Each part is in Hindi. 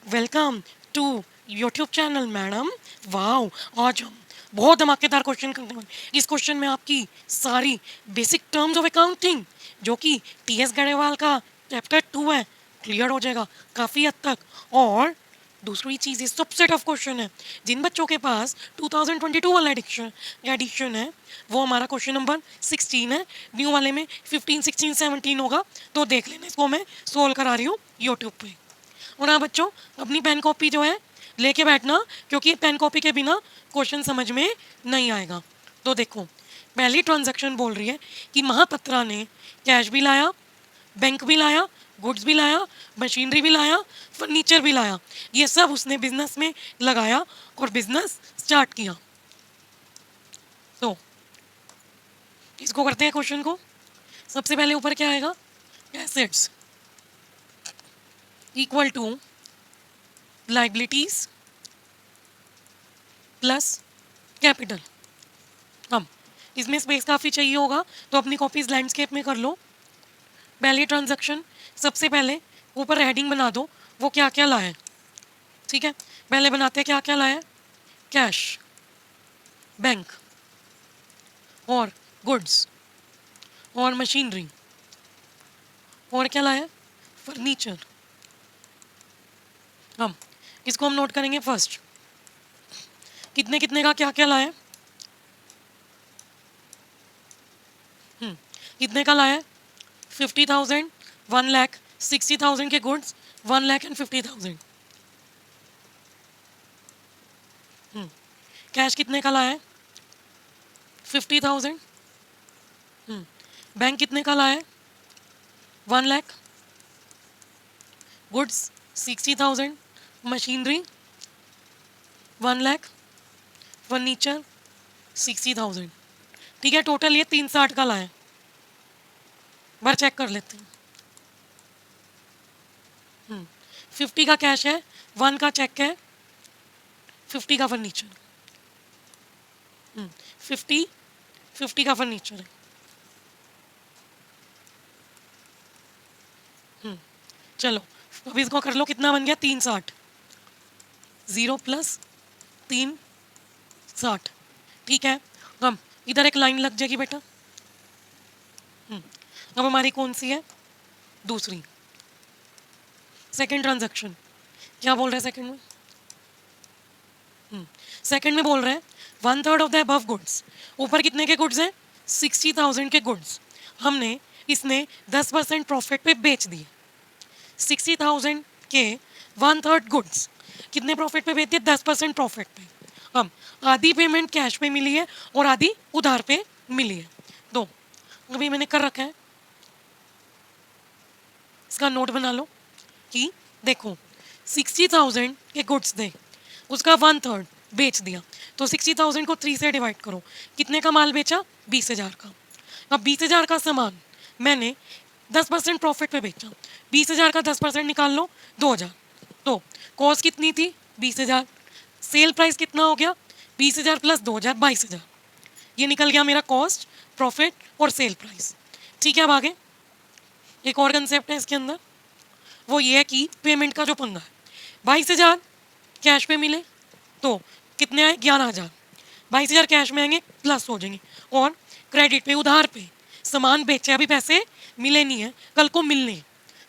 Welcome to YouTube channel madam. Wow, आज हम बहुत धमाकेदार क्वेश्चन करने वाले। इस क्वेश्चन में आपकी सारी बेसिक टर्म्स ऑफ अकाउंटिंग जो कि टीएस गढ़वाल का चैप्टर 2 है क्लियर हो जाएगा काफ़ी हद तक। और दूसरी चीज़, ये सबसे टफ क्वेश्चन है। जिन बच्चों के पास 2022 वाला एडिशन है वो हमारा क्वेश्चन नंबर 16 है। न्यू वाले में 15, 16, 17 होगा, तो देख लेना। इसको मैं सोल्व करा रही हूँ यूट्यूब पे। और हाँ बच्चों, अपनी पेन कॉपी जो है लेके बैठना, क्योंकि पेन कॉपी के बिना क्वेश्चन समझ में नहीं आएगा। तो देखो, पहली ट्रांजैक्शन बोल रही है कि महापत्रा ने कैश भी लाया, बैंक भी लाया, गुड्स भी लाया, मशीनरी भी लाया, फर्नीचर भी लाया। ये सब उसने बिजनेस में लगाया और बिजनेस स्टार्ट किया। तो इसको करते हैं क्वेश्चन को। सबसे पहले ऊपर क्या आएगा? Assets equal to liabilities plus capital. हम इसमें स्पेस काफ़ी चाहिए होगा, तो अपनी कॉपीज लैंडस्केप में कर लो। पहली ट्रांजैक्शन, सबसे पहले ऊपर हेडिंग बना दो वो क्या क्या लाया है। ठीक है, पहले बनाते हैं क्या क्या लाया है। कैश, बैंक और गुड्स और मशीनरी, और क्या लाया है? फर्नीचर। हम इसको हम नोट करेंगे फर्स्ट। कितने कितने का क्या क्या लाया है? कितने का लाया है? 50,000, 1,00,000, 60,000 के गुड्स, 1,50,000। कैश कितने का लाया है? 50,000। बैंक कितने का लाया है? 1,00,000। Goods 60,000, machinery 1,00,000, furniture 60,000। ठीक है, टोटल ये 360 का लाया है। बार चेक कर लेते हैं। 50 का कैश है, 1 का चेक है, 50 का फर्नीचर। 50 का फर्नीचर है। चलो अब इसको कर लो, कितना बन गया? 360। 0 प्लस 360। ठीक है, अब इधर एक लाइन लग जाएगी बेटा। अब हमारी कौन सी है? दूसरी, सेकेंड ट्रांजैक्शन। क्या बोल रहे हैं सेकेंड में? सेकेंड में बोल रहे हैं 1/3 ऑफ द अबव गुड्स। ऊपर कितने के गुड्स हैं? 60,000 के गुड्स हमने इसने 10% प्रॉफिट पे बेच दिए। 60,000 के 1/3 गुड्स कितने प्रॉफिट पे बेच दिए? 10% प्रॉफिट पे। अब आधी पेमेंट कैश पे मिली है और आधी उधार पे मिली है। तो अभी मैंने कर रखा है, इसका नोट बना लो कि देखो 60,000 के गुड्स थे, उसका 1/3 बेच दिया, तो 60,000 को 3 से डिवाइड करो। कितने का माल बेचा? 20,000 का। अब 20,000 का सामान मैंने 10% प्रॉफिट पे बेचा। 20,000 का 10% निकाल लो, 2,000। तो कॉस्ट कितनी थी? 20,000। सेल प्राइस कितना हो गया? 20,000 प्लस 2,000, 22,000। ये निकल गया मेरा कॉस्ट, प्रॉफिट और सेल प्राइस। ठीक है, अब आगे एक और कंसेप्ट है इसके अंदर, वो ये है कि पेमेंट का जो पंगा है। 22,000 कैश पे मिले तो कितने आए? 11,000। 22,000 कैश में आएंगे, प्लस हो जाएंगे। और क्रेडिट पे, उधार पे सामान बेचे, अभी पैसे मिले नहीं है, कल को मिलने हैं।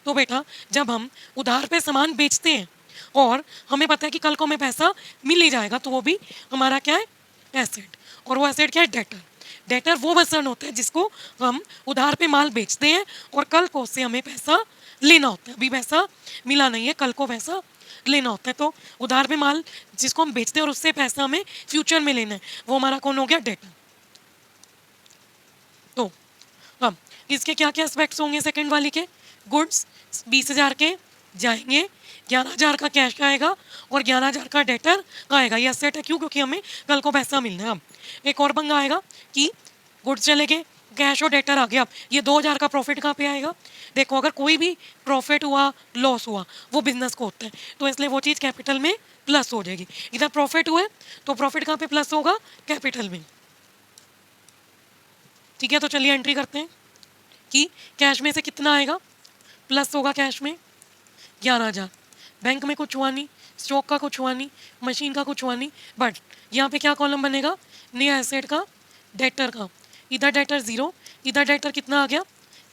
तो बेटा जब हम उधार पे सामान बेचते हैं और हमें पता है कि कल को हमें पैसा मिल ही जाएगा, तो वो भी हमारा क्या है? एसेट। और वो एसेट क्या है? डेटर। डेटर वो पर्सन होता है जिसको हम उधार पे माल बेचते हैं और कल को उससे हमें पैसा लेना होता है। अभी पैसा मिला नहीं है, कल को पैसा लेना होता है। तो उधार पे माल जिसको हम बेचते हैं और उससे पैसा हमें फ्यूचर में लेना है, वो हमारा कौन हो गया? डेटर। तो अब इसके क्या क्या एस्पेक्ट्स होंगे सेकंड वाली के? गुड्स 20,000 के जाएंगे, 11,000 का कैश आएगा और 11,000 का डेटर आएगा। ये एसेट है, क्यों? क्योंकि हमें कल को पैसा मिलना है। अब एक और पंगा आएगा कि गुड्स चले गए, कैश और डेटर आ गया। अब ये 2,000 का प्रॉफिट कहाँ पे आएगा? देखो, अगर कोई भी प्रॉफिट हुआ, लॉस हुआ, वो बिजनेस को होता है, तो इसलिए वो चीज़ कैपिटल में प्लस हो जाएगी। इधर प्रॉफिट हुए तो प्रॉफिट कहाँ पे प्लस होगा? कैपिटल में। ठीक है, तो चलिए एंट्री करते हैं कि कैश में से कितना आएगा? प्लस होगा कैश में 11,000। बैंक में कुछ हुआ नहीं, स्टॉक का कुछ हुआ नहीं, मशीन का कुछ हुआ नहीं, बट यहाँ पे क्या कॉलम बनेगा, नया एसेट का, डेटर का। इधर डेटर 0, इधर डेटर कितना आ गया,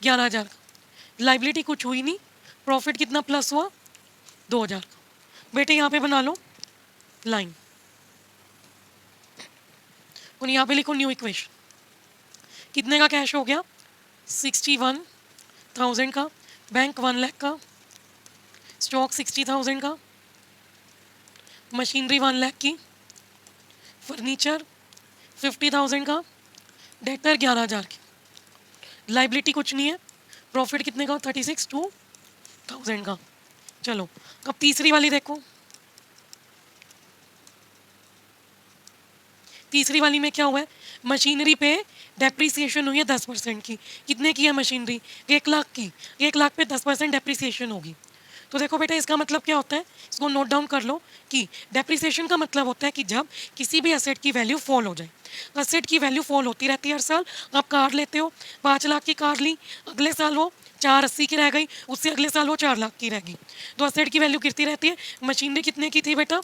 11,000 का। लाइबिलिटी कुछ हुई नहीं, प्रॉफिट कितना प्लस हुआ, 2,000 का। बेटे यहाँ पे बना लो लाइन और यहाँ पे लिखो न्यू इक्वेशन। कितने का कैश हो गया, 61,000 का, बैंक 1 लाख का, स्टॉक 60,000 का, मशीनरी 1 लाख की, फर्नीचर 50,000 का, डेटर 11,000 की। लाइबिलिटी कुछ नहीं है, प्रॉफिट कितने का, 36,200 का। चलो अब तीसरी वाली देखो। तीसरी वाली में क्या हुआ है, मशीनरी पे डेप्रिसिएशन हुई है 10% की। कितने की है मशीनरी, 1 लाख की। 1 लाख पे 10% डेप्रिसिएशन होगी। तो देखो बेटा इसका मतलब क्या होता है, इसको नोट डाउन कर लो कि डेप्रिसिएशन का मतलब होता है कि जब किसी भी एसेट की वैल्यू फॉल हो जाए। एसेट की वैल्यू फॉल होती रहती है हर साल। आप कार लेते हो, 5 लाख की कार ली, अगले साल वो 480 की रह गई, उससे अगले साल वो 4 लाख की रह गई। तो एसेट की वैल्यू गिरती रहती है। मशीनरी कितने की थी बेटा,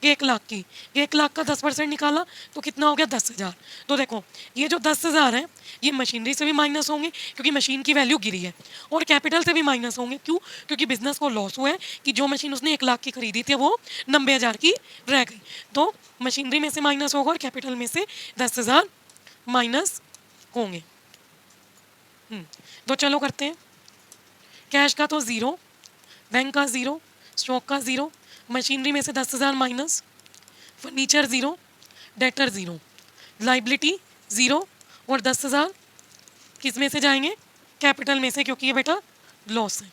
1 लाख की। 1 लाख का 10% निकाला तो कितना हो गया, 10,000। तो देखो ये जो 10,000 है ये मशीनरी से भी माइनस होंगे क्योंकि मशीन की वैल्यू गिरी है, और कैपिटल से भी माइनस होंगे। क्यों, क्योंकि बिजनेस को लॉस हुआ है कि जो मशीन उसने 1 लाख की खरीदी थी वो 90,000 की रह गई। तो मशीनरी में से माइनस होगा और कैपिटल में से 10,000 माइनस होंगे। तो चलो करते हैं। कैश का तो 0, बैंक का 0, स्टॉक का 0, मशीनरी में से 10,000 माइनस, फर्नीचर 0, डेटर 0, लाइबिलिटी 0 और 10,000 किस में से जाएंगे, कैपिटल में से, क्योंकि ये बेटा लॉस है।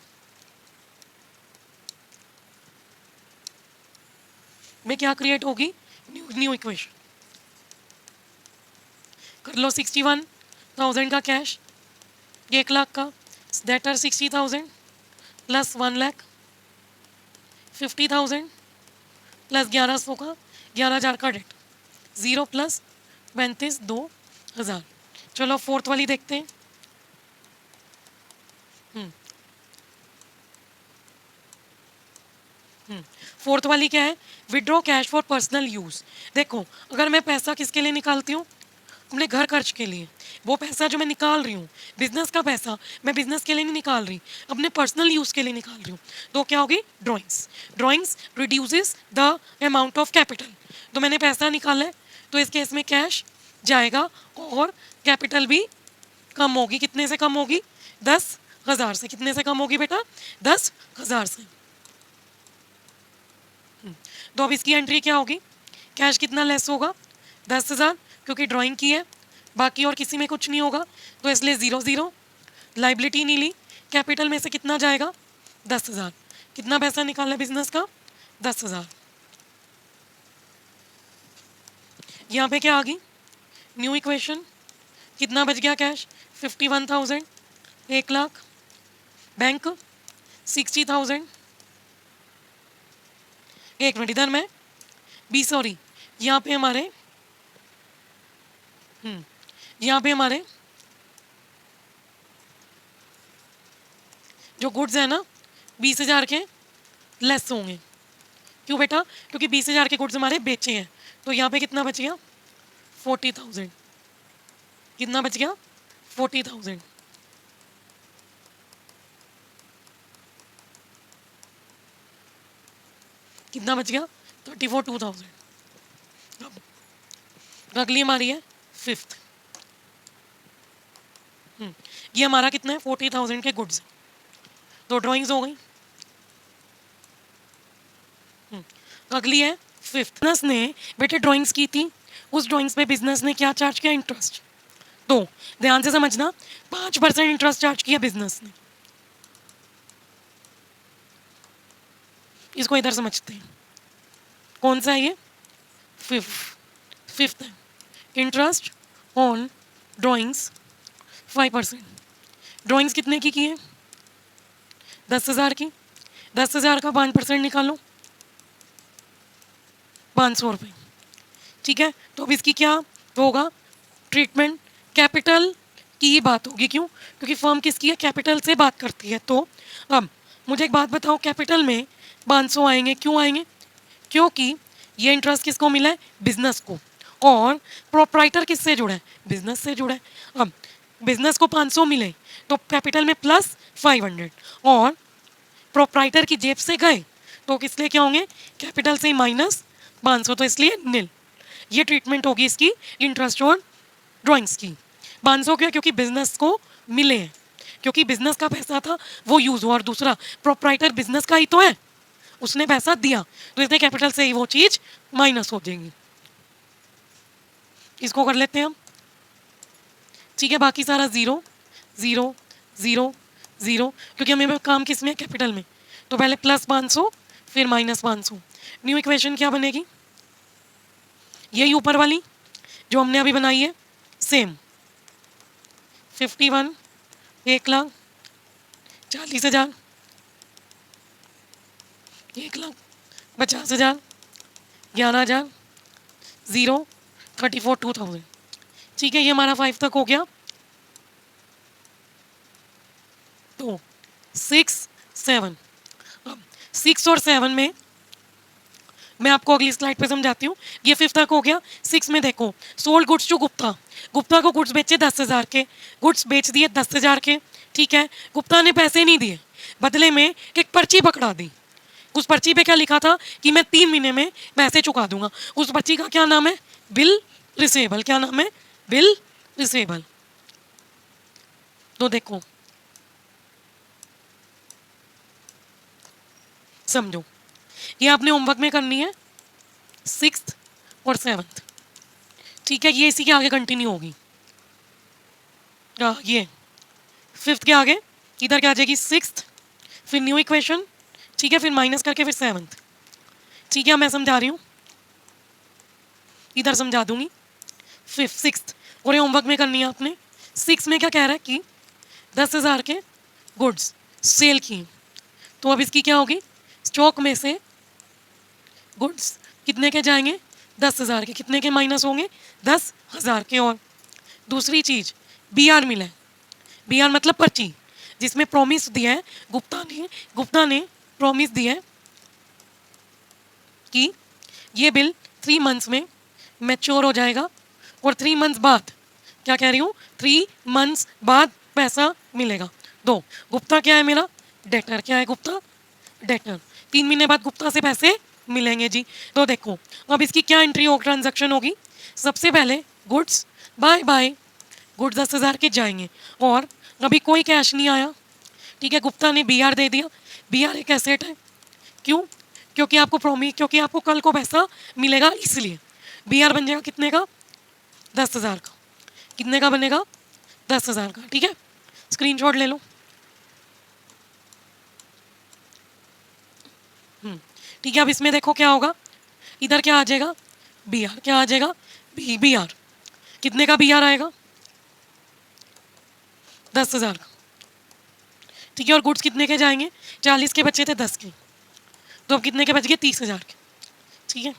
में क्या क्रिएट होगी, न्यू इक्वेशन। कर लो 61,000 का कैश, 1 लाख का, डेटर 60,000 प्लस 1 लाख, 50,000 प्लस 1,100 का, 11,000 का डेट, 0 प्लस 35, 2,000। चलो फोर्थ वाली देखते हैं। फोर्थ वाली क्या है, withdraw cash for personal use. देखो अगर मैं पैसा किसके लिए निकालती हूँ, अपने घर खर्च के लिए। वो पैसा जो मैं निकाल रही हूँ, बिजनेस का पैसा, मैं बिजनेस के लिए नहीं निकाल रही, अपने पर्सनल यूज़ के लिए निकाल रही हूँ। तो क्या होगी, drawings. Drawings reduces the amount of capital. तो मैंने पैसा निकाला है तो इस केस में कैश जाएगा और कैपिटल भी कम होगी। कितने से कम होगी, 10,000 से। कितने से कम होगी बेटा, 10,000 से। तो अब इसकी एंट्री क्या होगी, कैश कितना लेस होगा, 10,000, क्योंकि ड्राइंग की है, बाकी और किसी में कुछ नहीं होगा तो इसलिए 0 0। लाइबिलिटी नहीं ली, कैपिटल में से कितना जाएगा, 10,000। कितना पैसा निकाला बिजनेस का, 10,000। यहाँ पे क्या आ गई, न्यू इक्वेशन। कितना बच गया कैश, 51,000, 1 लाख, बैंक 60,000। एक मिनट इधर में बी सॉरी, यहाँ पे हमारे यहाँ पे हमारे जो गुड्स है ना 20,000 के लेस होंगे। क्यों बेटा, क्योंकि 20,000 के गुड्स हमारे बेचे हैं। तो यहाँ पे कितना बच गया, 40,000। कितना बच गया, 40,000। कितना बच गया, 34,2,000। अब अगली हमारी है फिफ्थ। ये हमारा कितना है, 40,000 के गुड्स। तो ड्राइंग्स हो गई। अगली है फिफ्थ। बिजनेस ने बेटे ड्राइंग्स की थी, उस ड्राइंग्स पे बिजनेस ने क्या चार्ज किया, इंटरेस्ट। तो ध्यान से समझना, 5% इंटरेस्ट चार्ज किया बिजनेस ने। इसको इधर समझते हैं, कौन सा है ये, फिफ्थ है। Interest on drawings 5%। ड्राइंग्स कितने की है, 10,000 की। 10,000 का 5% निकालो, 500 रुपये। ठीक है, तो अब इसकी क्या होगा ट्रीटमेंट, कैपिटल की ही बात होगी। क्यों, क्योंकि फर्म किसकी है, कैपिटल से बात करती है। तो अब मुझे एक बात बताओ, कैपिटल में 500 आएंगे। क्यों आएंगे? क्योंकि ये इंटरेस्ट किसको मिला है? बिजनेस को। और प्रोप्राइटर किससे जुड़ा है? बिजनेस से जुड़ा है। अब बिजनेस को 500 मिले तो कैपिटल में प्लस 500, और प्रोप्राइटर की जेब से गए तो किस लिए क्या होंगे? कैपिटल से माइनस 500, तो इसलिए नील। ये ट्रीटमेंट होगी इसकी इंटरेस्ट और ड्राइंग्स की। 500 क्या? क्योंकि बिजनेस को मिले हैं, क्योंकि बिजनेस का पैसा था वो यूज हुआ, और दूसरा प्रोप्राइटर बिजनेस का ही तो है, उसने पैसा दिया, तो इसलिए कैपिटल से ही वो चीज माइनस हो जाएगी। इसको कर लेते हैं हम। ठीक है, बाकी सारा जीरो जीरो जीरो जीरो, क्योंकि हमें काम किस में? कैपिटल में। तो पहले प्लस 500 फिर माइनस 500। न्यू इक्वेशन क्या बनेगी? यही ऊपर वाली जो हमने अभी बनाई है, सेम 51, 1,40,000, 1,50,000, 11,000, 0, 34, 2,000। ठीक है, ये हमारा 5 तक हो गया। तो 6, 7, अब 6 और 7 में मैं आपको अगली स्लाइड पे समझाती हूँ। ये 5 तक हो गया। 6 में देखो, sold goods to Gupta. Gupta को गुड्स बेचे 10,000 के, गुड्स बेच दिए 10,000 के। ठीक है, गुप्ता ने पैसे नहीं दिए, बदले में एक पर्ची पकड़ा दी। उस पर्ची पे क्या लिखा था? कि मैं 3 महीने में पैसे चुका दूंगा। उस पर्ची का क्या नाम है? Bill receivable. क्या नाम है? Bill receivable. तो देखो, समझो, ये आपने होमवर्क में करनी है 6th और 7th। ठीक है, ये इसी के आगे कंटिन्यू होगी। ये 5th के आगे इधर क्या आ जाएगी? 6th, फिर न्यू इक्वेशन। ठीक है, फिर माइनस करके फिर 7th। ठीक है, मैं समझा रही हूँ, इधर समझा दूंगी। 5th, 6th और ये होमवर्क में करनी है आपने। 6 में क्या कह रहा है? कि 10,000 के गुड्स सेल की, तो अब इसकी क्या होगी? स्टॉक में से गुड्स कितने के जाएंगे? 10,000 के। कितने के माइनस होंगे? 10,000 के। और दूसरी चीज BR मिला है। BR मतलब पर्ची, जिसमें प्रॉमिस दिया है गुप्ता ने प्रॉमिस दिया है कि ये बिल 3 मंथ्स में मैच्योर हो जाएगा, और 3 मंथ्स बाद, क्या कह रही हूँ, 3 मंथ्स बाद पैसा मिलेगा। दो, गुप्ता क्या है मेरा? डेटर। क्या है गुप्ता? डेटर। 3 महीने बाद गुप्ता से पैसे मिलेंगे जी। तो देखो, अब इसकी क्या एंट्री हो, ट्रांजैक्शन होगी? सबसे पहले गुड्स बाय बाय, गुड्स 10,000 के जाएंगे, और अभी कोई कैश नहीं आया। ठीक है, गुप्ता ने BR दे दिया। BR एक एसेट है। क्यों? क्योंकि आपको प्रॉमिस, क्योंकि आपको कल को पैसा मिलेगा, इसलिए BR बन जाएगा कितने का? 10,000 का। कितने का बनेगा? 10,000 का। ठीक है, स्क्रीनशॉट ले लो। ठीक है, अब इसमें देखो क्या होगा, इधर क्या आ जाएगा? BR। क्या आ जाएगा? BR। कितने का BR आएगा? 10,000 का। ठीक है, और गुड्स कितने के जाएंगे? 40 के बच्चे थे 10 के, तो अब कितने के बच गए? 30,000 के। ठीक है,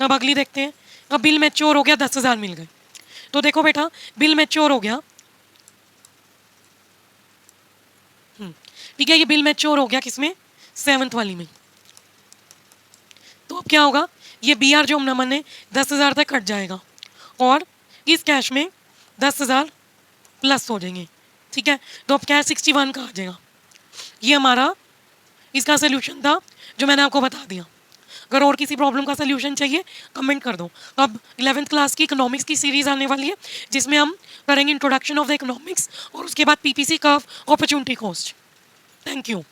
अब अगली देखते हैं। अब बिल मैच्योर हो गया, 10,000 मिल गए। तो देखो बेटा, बिल मैच्योर हो गया। ठीक है, ये बिल मैच्योर हो गया किसमें? 7th वाली में। तो अब क्या होगा? ये BR जो नमन है 10,000 तक कट जाएगा, और इस कैश में 10,000 प्लस हो जाएंगे। ठीक है, तो अब कैश 61 का आ जाएगा। ये हमारा इसका सोल्यूशन था, जो मैंने आपको बता दिया। अगर और किसी प्रॉब्लम का सोल्यूशन चाहिए कमेंट कर दो। अब 11th क्लास की इकोनॉमिक्स की सीरीज आने वाली है, जिसमें हम करेंगे इंट्रोडक्शन ऑफ द इकोनॉमिक्स, और उसके बाद PPC curve, opportunity cost. Thank you.